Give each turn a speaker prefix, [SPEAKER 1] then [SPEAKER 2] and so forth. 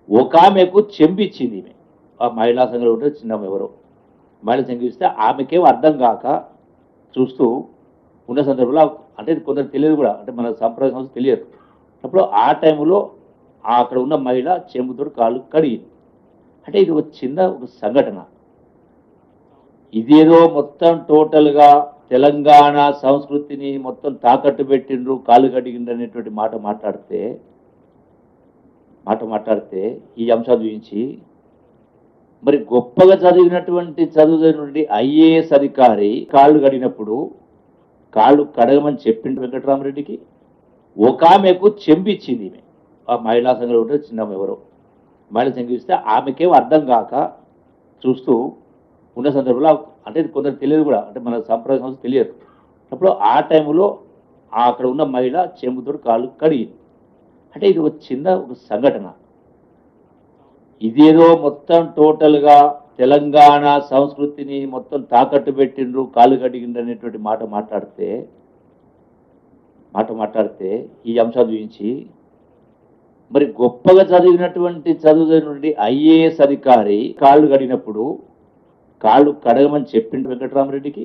[SPEAKER 1] ఒక ఆమెకు చెంపిచ్చింది ఈమె. ఆ మహిళా సంఘంలో ఉంటే చిన్న ఎవరో మహిళ చెంపిస్తే ఆమెకేం అర్థం కాక చూస్తూ ఉన్న సందర్భంలో, అంటే కొందరు తెలియదు కూడా, అంటే మన సంప్రదాయ సంస్థ తెలియదు. అప్పుడు ఆ టైంలో అక్కడ ఉన్న మహిళ చెంబుతో కాళ్ళు కడిగింది. అంటే ఇది ఒక చిన్న ఒక సంఘటన. ఇదేదో మొత్తం టోటల్గా తెలంగాణ సంస్కృతిని మొత్తం తాకట్టు పెట్టిండ్రు, కాళ్ళు కడిగిండ్రు అనేటువంటి మాట మాట్లాడితే ఈ అంశాలు చూపించి, మరి గొప్పగా చదివినటువంటి నుండి ఐఏఎస్ అధికారి కాళ్ళు కడిగినప్పుడు కాళ్ళు కడగమని చెప్పిండు వెంకటరామరెడ్డికి. ఒక ఆమెకు చెంపిచ్చింది ఈమె. ఆ మహిళా సంఘంలో ఉంటే చిన్న ఎవరో మహిళ చెంపిస్తే ఆమెకేం అర్థం కాక చూస్తూ ఉన్న సందర్భంలో, అంటే కొందరు తెలియదు కూడా, అంటే మన సంప్రదాయ సంస్థ తెలియదు. అప్పుడు ఆ టైంలో అక్కడ ఉన్న మహిళ చెంబుతో కాళ్ళు కడిగింది. అంటే ఇది ఒక చిన్న ఒక సంఘటన. ఇదేదో మొత్తం టోటల్గా తెలంగాణ సంస్కృతిని మొత్తం తాకట్టు పెట్టిండ్రు, కాళ్ళు కడిగిండ్రు అనేటువంటి మాట మాట్లాడితే ఈ అంశాలు చూపించి, మరి గొప్పగా చదివినటువంటి నుండి ఐఏఎస్ అధికారి కాళ్ళు కడిగినప్పుడు కాళ్ళు కడగమని చెప్పిండు వెంకటరామరెడ్డికి.